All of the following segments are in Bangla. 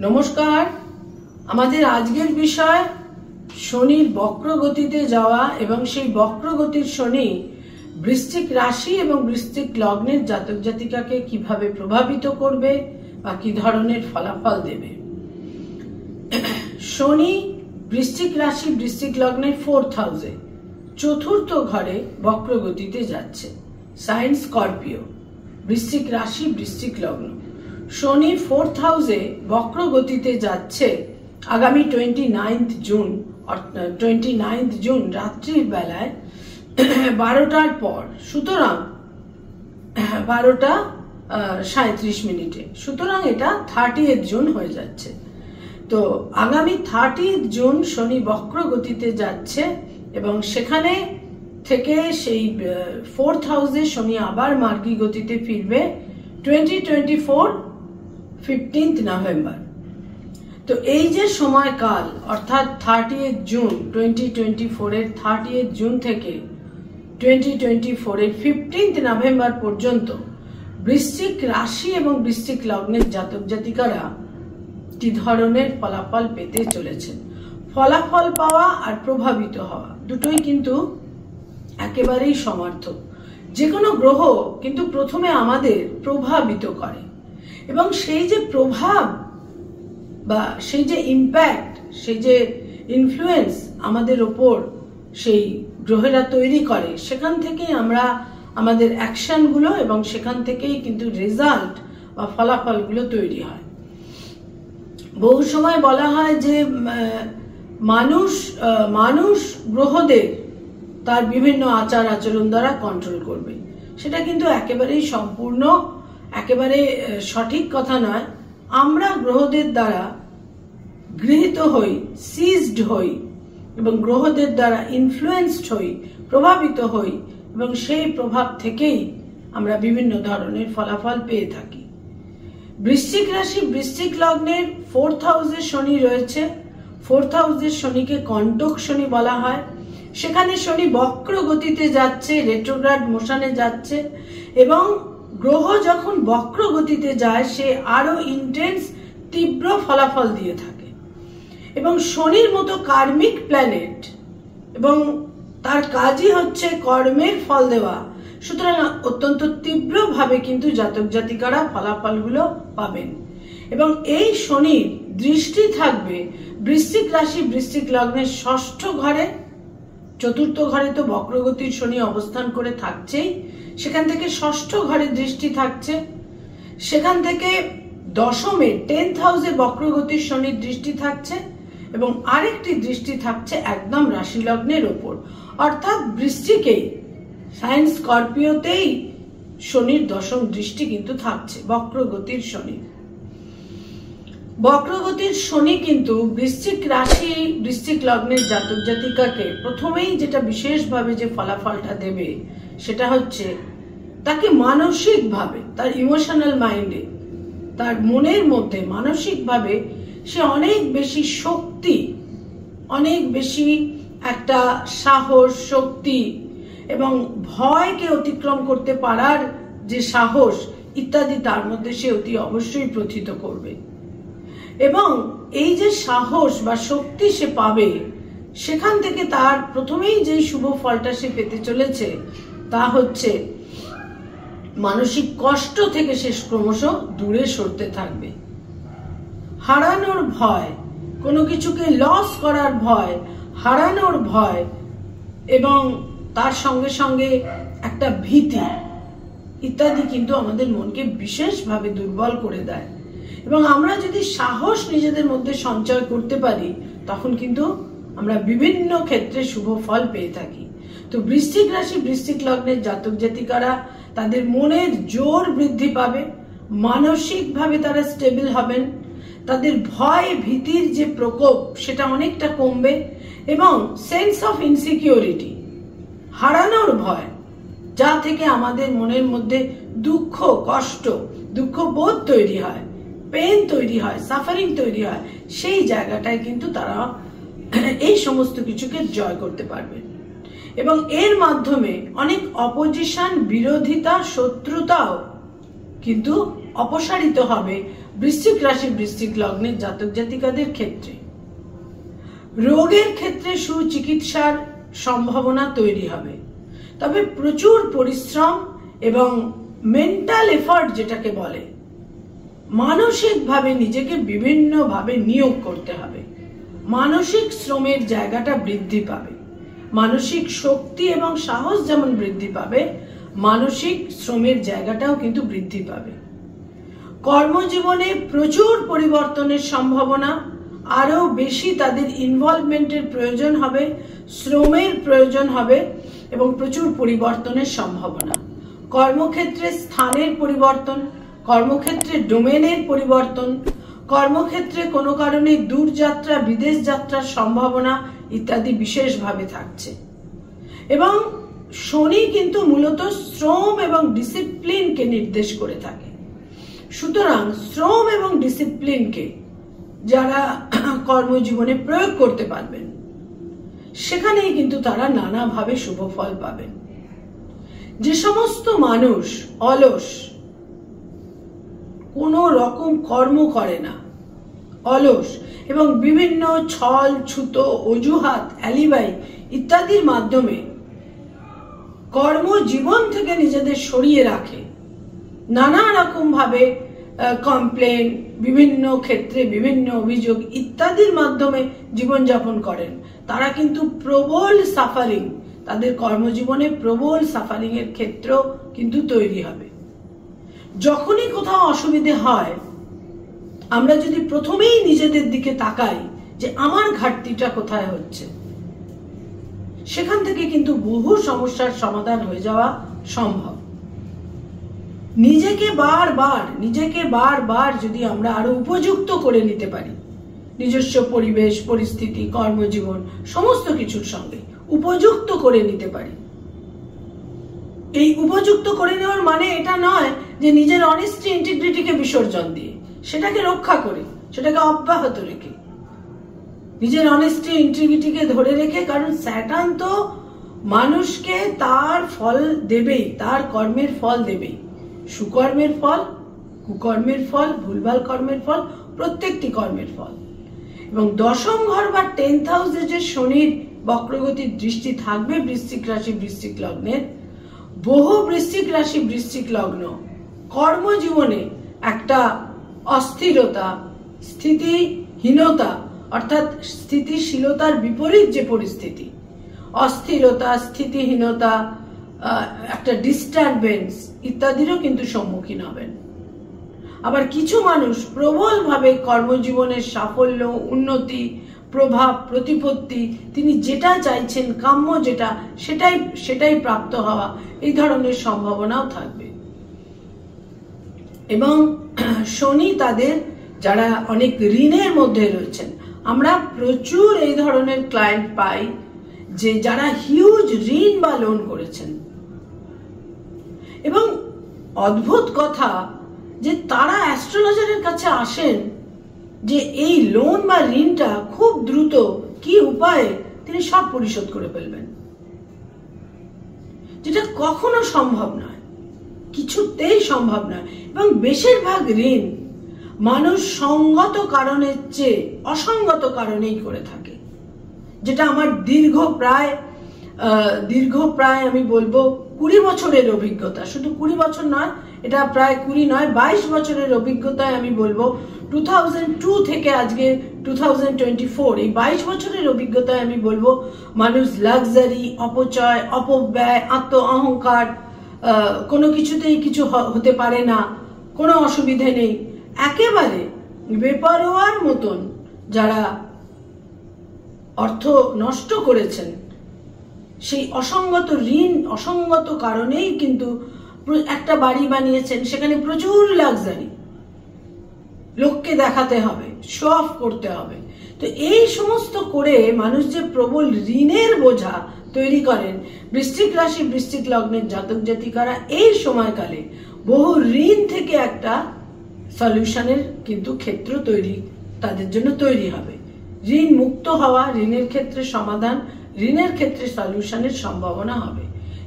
নমস্কার। আমাদের আজকের বিষয় শনির বক্রগতিতে যাওয়া এবং সেই বক্রগতির শনি বৃশ্চিক রাশি এবং বৃশ্চিক লগ্নের জাতক জাতিকাকে কিভাবে প্রভাবিত করবে বা কি ধরনের ফলাফল দেবে। শনি বৃশ্চিক রাশি বৃশ্চিক লগ্নের 4th হাউসে চতুর্থ ঘরে বক্রগতিতে যাচ্ছে। সাইন স্করপিও, বৃশ্চিক রাশি বৃশ্চিক লগ্ন। শনি 4th হাউসে বক্রগতিতে যাচ্ছে আগামী 29th জুন রাত্রির বেলায় 12টার পর, সুতরাং 12:37 সুতরাং এটা 30th জুন হয়ে যাচ্ছে। তো আগামী 30th জুন শনি বক্রগতিতে যাচ্ছে এবং সেখানে থেকে সেই 4th হাউসে শনি আবার মার্গী গতিতে ফিরবে 2024 15th নভেম্বর। তো এই যে সময়কাল অর্থাৎ 30th জুন 2024 এর 30th জুন থেকে 2024 এর 15th নভেম্বর পর্যন্ত বৃশ্চিক রাশি এবং বৃশ্চিক লগ্নের জাতক জাতিকারা কি ধরনের ফলাফল পেতে চলেছেন। ফলাফল পাওয়া আর প্রভাবিত হওয়া দুটোই কিন্তু একেবারেই সমার্থক। যে কোনো গ্রহ কিন্তু প্রথমে আমাদের প্রভাবিত করে এবং সেই যে প্রভাব বা সেই যে ইম্প্যাক্ট, সেই যে ইনফ্লুয়েন্স আমাদের ওপর সেই গ্রহেরা তৈরি করে, সেখান থেকেই আমরা আমাদের অ্যাকশনগুলো এবং সেখান থেকেই কিন্তু রেজাল্ট বা ফলাফলগুলো তৈরি হয়। বহু সময় বলা হয় যে মানুষ গ্রহদের তার বিভিন্ন আচার আচরণ দ্বারা কন্ট্রোল করবে। সেটা কিন্তু একেবারেই সম্পূর্ণ একেবারে সঠিক কথা নয়। আমরা গ্রহদের দ্বারা গৃহীত হই, সিজড হই এবং গ্রহদের দ্বারা ইনফ্লুয়েন্সড হই, প্রভাবিত হই এবং সেই প্রভাব থেকেই আমরা বিভিন্ন ধরনের ফলাফল পেয়ে থাকি। বৃশ্চিক রাশি বৃশ্চিক লগ্নের 4th হাউসে শনি রয়েছে। 4th হাউসের শনিকে কণ্টক শনি বলা হয়। সেখানে শনি বক্র গতিতে যাচ্ছে, রেট্রোগ্রেড মোশনে যাচ্ছে এবং গ্রহ যখন বক্র গতিতে যায় সে আরো ইন্টেন্স তীব্র ফলাফল দিয়ে থাকে এবং শনির মতো কার্মিক প্ল্যানেট এবং তার কাজই হচ্ছে কর্মের ফল দেওয়া। সুতরাং অত্যন্ত তীব্রভাবে কিন্তু জাতক জাতিকারা ফলাফলগুলো পাবেন এবং এই শনির দৃষ্টি থাকবে বৃশ্চিক রাশি বৃশ্চিক লগ্নের 6ষ্ঠ ঘরে। 4th ঘরে তো বক্রগতির শনি অবস্থান করে থাকছেই, সেখান থেকে 6ষ্ঠ ঘরে দৃষ্টি থাকছে। সেখান থেকে 10মে 10th হাউসে বক্রগতির শনির দৃষ্টি থাকছে এবং আরেকটি দৃষ্টি থাকছে একদম রাশি লগ্নের ওপর, অর্থাৎ বৃশ্চিকেই সাইন স্করপিওতেই শনির 10ম দৃষ্টি কিন্তু থাকছে। বক্রগতির শনি কিন্তু বৃশ্চিক রাশি বৃশ্চিক লগ্নের জাতক জাতিকাকে প্রথমেই যেটা বিশেষভাবে যে ফলাফলটা দেবে সেটা হচ্ছে তাকে মানসিকভাবে, তার ইমোশনাল মাইন্ডে, তার মনের মধ্যে মানসিকভাবে সে অনেক বেশি শক্তি, অনেক বেশি একটা সাহস, শক্তি এবং ভয়কে অতিক্রম করতে পারার যে সাহস ইত্যাদি তার মধ্যে সে অতি অবশ্যই প্রথিত করবে এবং এই যে সাহস বা শক্তি সে পাবে সেখান থেকে তার প্রথমেই যেই শুভ ফলটা সে পেতে চলেছে তা হচ্ছে মানসিক কষ্ট থেকে সে ক্রমশ দূরে সরতে থাকবে। হারানোর ভয়, কোনো কিছুকে লস করার ভয়, হারানোর ভয় এবং তার সঙ্গে সঙ্গে একটা ভীতি ইত্যাদি কিন্তু আমাদের মনকে বিশেষভাবে দুর্বল করে দেয় এবং আমরা যদি সাহস নিজেদের মধ্যে সঞ্চয় করতে পারি তখন কিন্তু আমরা বিভিন্ন ক্ষেত্রে শুভ ফল পেয়ে থাকি। তো বৃশ্চিক রাশি বৃশ্চিক লগ্নের জাতক জাতিকারা তাদের মনের জোর বৃদ্ধি পাবে, মানসিকভাবে তারা স্টেবল হবেন, তাদের ভয় ভীতির যে প্রকোপ সেটা অনেকটা কমবে এবং সেন্স অফ ইনসিকিউরিটি, হারানোর ভয়, যা থেকে আমাদের মনের মধ্যে দুঃখ, কষ্ট, দুঃখবোধ তৈরি হয়, পেন তৈরি হয়, সাফারিং তৈরি হয়, সেই জায়গাটায় কিন্তু তারা এই সমস্ত কিছুকে জয় করতে পারবে এবং এর মাধ্যমে অনেক অপোজিশন, বিরোধিতা, শত্রুতাও কিন্তু অপসারিত হবে বৃশ্চিক রাশি বৃশ্চিক লগ্নের জাতক জাতিকাদের ক্ষেত্রে রোগের ক্ষেত্রে সুচিকিৎসার সম্ভাবনা তৈরি হবে, তবে প্রচুর পরিশ্রম এবং মেন্টাল এফার্ট যেটাকে বলে, মানসিকভাবে নিজেকে বিভিন্নভাবে নিয়োগ করতে হবে। মানসিক শ্রমের জায়গাটা বৃদ্ধি পাবে, মানসিক শক্তি এবং সাহস যেমন বৃদ্ধি পাবে, মানসিক শ্রমের জায়গাটাও কিন্তু বৃদ্ধি পাবে। কর্মজীবনে প্রচুর পরিবর্তনের সম্ভাবনা, আরো বেশি তাদের ইনভলভমেন্টের প্রয়োজন হবে, শ্রমের প্রয়োজন হবে এবং প্রচুর পরিবর্তনের সম্ভাবনা। কর্মক্ষেত্রে স্থানের পরিবর্তন, কর্মক্ষেত্রে ডোমেনের পরিবর্তন, কর্মক্ষেত্রে কোনো কারণে দূরযাত্রা, বিদেশ যাত্রার সম্ভাবনা ইত্যাদি বিশেষভাবে থাকছে। এবং শনি কিন্তু মূলত শ্রম এবং ডিসিপ্লিনকে নির্দেশ করে থাকে। সুতরাং শ্রম এবং ডিসিপ্লিনকে যারা কর্মজীবনে প্রয়োগ করতে পারবেন, সেখানেই কিন্তু তারা নানাভাবে শুভ ফল পাবেন। যে সমস্ত মানুষ অলস, কোনো রকম কর্ম করে না, অলস এবং বিভিন্ন ছল ছুতো, অজুহাত, অ্যালিবাই ইত্যাদির মাধ্যমে কর্মজীবন থেকে নিজেদের সরিয়ে রাখে, নানা রকম ভাবে কমপ্লেন, বিভিন্ন ক্ষেত্রে বিভিন্ন অভিযোগ ইত্যাদির মাধ্যমে জীবনযাপন করেন, তারা কিন্তু প্রবল সাফারিং, তাদের কর্মজীবনে প্রবল সাফারিং এর ক্ষেত্র কিন্তু তৈরি হবে। যখনই কোথাও অসুবিধে হয়, আমরা যদি প্রথমেই নিজেদের দিকে তাকাই যে আমার ঘাটতিটা কোথায় হচ্ছে, সেখান থেকে কিন্তু বহু সমস্যার সমাধান হয়ে যাওয়া সম্ভব। নিজেকে বারবার যদি আমরা আরো উপযুক্ত করে নিতে পারি, নিজস্ব পরিবেশ, পরিস্থিতি, কর্মজীবন সমস্ত কিছুর সঙ্গে উপযুক্ত করে নিতে পারি। এই উপযুক্ত করে নেওয়ার মানে এটা নয় যে নিজের অনেস্টি, ইন্টিগ্রিটিকে বিসর্জন দিয়ে সেটাকে রক্ষা করে, সেটাকে অব্যাহত রেখে, নিজের অনেস্টি, ইন্টিগ্রিটিকে ধরে রেখে, কারণ স্যাটার্ন তো মানুষকে তার ফল দেবেই, তার কর্মের ফল দেবেই, সুকর্মের ফল, কুকর্মের ফল, ভুলভাল কর্মের ফল, প্রত্যেকটি কর্মের ফল। এবং দশম ঘর বা 10th হাউসে যে শনির বক্রগতির দৃষ্টি থাকবে বৃশ্চিক রাশি বৃশ্চিক লগ্নের, বহু বৃশ্চিক রাশি বৃশ্চিক লগ্ন কর্মজীবনে একটা অস্থিরতা, স্থিতিহীনতা, অর্থাৎ স্থিতিশীলতার বিপরীত যে পরিস্থিতি, অস্থিরতা, স্থিতিহীনতা, একটা ডিস্টারবেন্স ইত্যাদিরও কিন্তু সম্মুখীন হবেন। আবার কিছু মানুষ প্রবলভাবে কর্মজীবনের সাফল্য, উন্নতি, প্রভাব, প্রতিপত্তি, তিনি যেটা চাইছেন, কাম্য যেটা, সেটাই প্রাপ্ত হওয়া, এই ধরনের সম্ভাবনাও থাকবে। এবং শনি তাদের যারা অনেক ঋণের মধ্যে রয়েছেন, আমরা প্রচুর এই ধরনের ক্লায়েন্ট পাই যে যারা হিউজ ঋণ বা লোন করেছেন, এবং অদ্ভুত কথা যে তারা অ্যাস্ট্রোলজারের কাছে আসেন যে এই লোন বা ঋণটা খুব দ্রুত কি উপায়ে তিনি সব পরিশোধ করে ফেলবেন, যেটা কখনো সম্ভব নয়, কিছুতেই সম্ভব নয়। এবং বেশিরভাগ ঋণ মানুষ সঙ্গত কারণের চেয়ে অসঙ্গত কারণেই করে থাকে, যেটা আমার দীর্ঘ প্রায় আমি বলবো 20 বছরের অভিজ্ঞতা, শুধু 20 বছর নয়, এটা প্রায় 20 নয় 22 বছরের অভিজ্ঞতায় আমি বলবো, 2002 থেকে আজকে 2024, এই 22 বছরের অভিজ্ঞতায় আমি বলবো, মানুষ লাক্সারি, অপচয়, অপব্যয়, আত্ম অহংকার, কোনো কিছুতেই কিছু হতে পারে না, কোনো অসুবিধে নেই, একেবারে বেপরোয়ার মতন যারা অর্থ নষ্ট করেছেন, সেই অসঙ্গত ঋণ, অসঙ্গত কারণেই কিন্তু একটা বাড়ি বানিয়েছেন, সেখানে প্রচুর লাক্সারি, লোককে দেখাতে হবে, শো অফ করতে হবে। তো এই সমস্ত করে মানুষ যে প্রবল ঋণের বোঝা তৈরি করেন, বৃশ্চিক রাশি বৃশ্চিক লগ্নের জাতক জাতিকারা এই সময়কালে বহু ঋণ থেকে একটা সলিউশনের কিন্তু ক্ষেত্র তাদের জন্য তৈরি হবে। ঋণ মুক্ত হওয়া, ঋণের ক্ষেত্রে সমাধান, ঋণের ক্ষেত্রে সলিউশনের সম্ভাবনা হবে।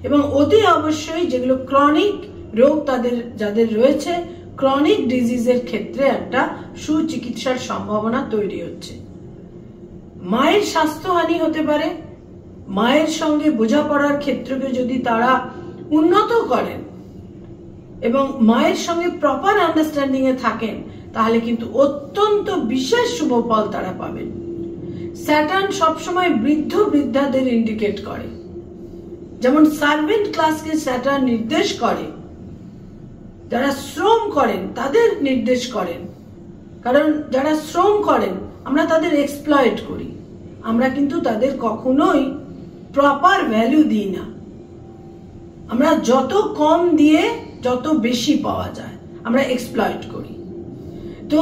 এবং অতি অবশ্যই যেগুলো ক্রনিক রোগ যাদের রয়েছে, ক্রনিক ডিজিজের ক্ষেত্রে একটা সুচিকিৎসার সম্ভাবনা তৈরি হচ্ছে। মায়ের স্বাস্থ্যহানি হতে পারে, মায়ের সঙ্গে বোঝাপড়ার ক্ষেত্রকে যদি তারা উন্নত করেন এবং মায়ের সঙ্গে প্রপার আন্ডারস্ট্যান্ডিং এ থাকেন, তাহলে কিন্তু অত্যন্ত বিশেষ শুভ ফল তারা পাবেন। স্যাটার্ন সবসময় বৃদ্ধ বৃদ্ধাদের ইন্ডিকেট করে, যেমন সার্ভেন্ট ক্লাসকে স্যাটার্ন নির্দেশ করে, যারা শ্রম করেন তাদের নির্দেশ করেন। কারণ যারা শ্রম করেন আমরা তাদের এক্সপ্লয়েট করি, আমরা কিন্তু তাদের কখনোই প্রপার ভ্যালু দিই না। আমরা যত কম দিয়ে যত বেশি পাওয়া যায় আমরা এক্সপ্লয়েট করি। তো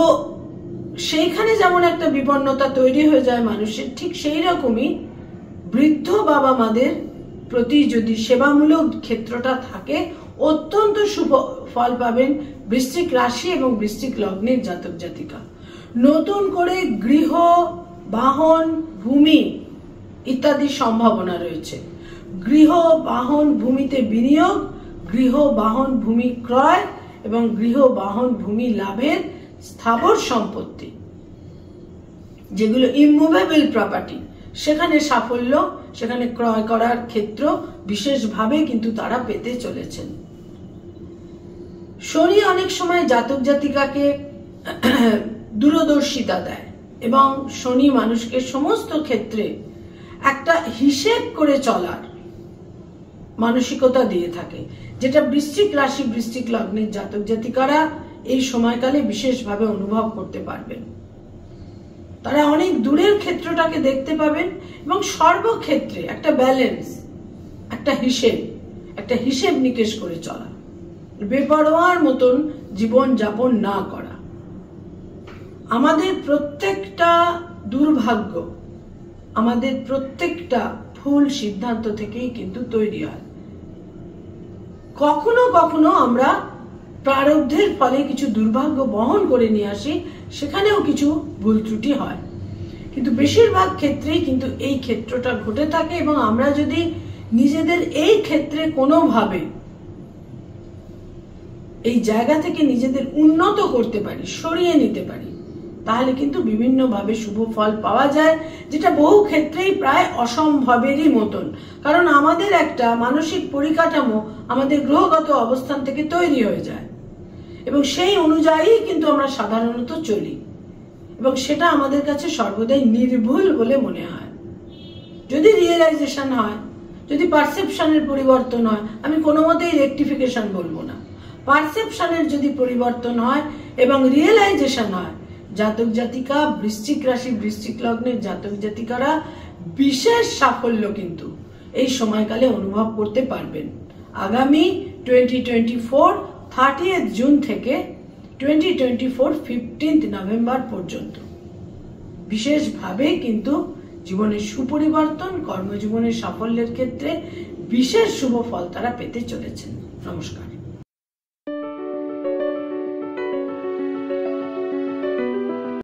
সেইখানে যেমন একটা বিপন্নতা তৈরি হয়ে যায় মানুষের, ঠিক সেই রকমই বৃদ্ধ বাবা মাদের প্রতি যদি সেবামূলক ক্ষেত্রটা থাকে, অত্যন্ত শুভ ফল পাবেন বৃশ্চিক রাশি এবং বৃশ্চিক লগ্নের জাতক জাতিকা। নতুন করে গৃহ, বাহন, ভূমি ইত্যাদি সম্ভাবনা রয়েছে। গৃহ, বাহন, ভূমিতে বিনিয়োগ, গৃহ, বাহন, ভূমি ক্রয় এবং গৃহ, বাহন, ভূমি লাভের স্থাবর সম্পত্তি, যেগুলো ইমুভেবল প্রপার্টি, সেখানে সাফল্য, সেখানে ক্রয় করার ক্ষেত্র বিশেষভাবে কিন্তু তারা পেতে চলেছেন। শনি অনেক সময় জাতক জাতিকাকে দূরদর্শিতা দেয় এবং শনি মানুষকে সমস্ত ক্ষেত্রে একটা হিসেব করে চলার মানসিকতা দিয়ে থাকে, যেটা বৃশ্চিক রাশি বৃশ্চিক লগ্নের জাতক জাতিকারা এই সময়কালে বিশেষভাবে অনুভব করতে পারবেন। তারা অনেক দূরের ক্ষেত্রটাকে দেখতে পাবেন এবং সর্বক্ষেত্রে একটা ব্যালেন্স, একটা হিসেব নিকেশ করে চলা, বেপরোয়ার মতন জীবন যাপন না করা। আমাদের প্রত্যেকটা দুর্ভাগ্য আমাদের প্রত্যেকটা ভুল সিদ্ধান্ত থেকেই কিন্তু তৈরি হয়। কখনো কখনো আমরা প্রারব্ধের ফলে কিছু দুর্ভাগ্য বহন করে নিয়ে আসি, সেখানেও কিছু ভুল ত্রুটি হয়, কিন্তু বেশিরভাগ ক্ষেত্রেই কিন্তু এই ক্ষেত্রটা ঘটে থাকে। এবং আমরা যদি নিজেদের এই ক্ষেত্রে কোনোভাবে এই জায়গা থেকে নিজেদের উন্নত করতে পারি, সরিয়ে নিতে পারি, তাহলে কিন্তু বিভিন্নভাবে শুভ ফল পাওয়া যায়, যেটা বহু ক্ষেত্রেই প্রায় অসম্ভবেরই মতন। কারণ আমাদের একটা মানসিক পরিকাঠামো আমাদের গ্রহগত অবস্থান থেকে তৈরি হয়ে যায় এবং সেই অনুযায়ী কিন্তু আমরা সাধারণত চলি এবং সেটা আমাদের কাছে সর্বদাই নির্ভুল বলে মনে হয়। যদি রিয়েলাইজেশন হয়, যদি পারসেপশনের পরিবর্তন হয়, আমি কোনো মতেই রেকটিফিকেশন বলবো না, পারসেপশনের যদি পরিবর্তন হয় এবং রিয়েলাইজেশন হয়, জাতক জাতিকা বৃশ্চিক রাশি বৃশ্চিক লগ্নের জাতক জাতিকারা বিশেষ সাফল্য কিন্তু এই সময়কালে অনুভব করতে পারবেন। আগামী 2024 30th জুন থেকে 2024 15th নভেম্বর পর্যন্ত বিশেষভাবে কিন্তু জীবনের সুপরিবর্তন, কর্মজীবনের সাফল্যের ক্ষেত্রে বিশেষ শুভ ফল তারা পেতে চলেছেন। নমস্কার।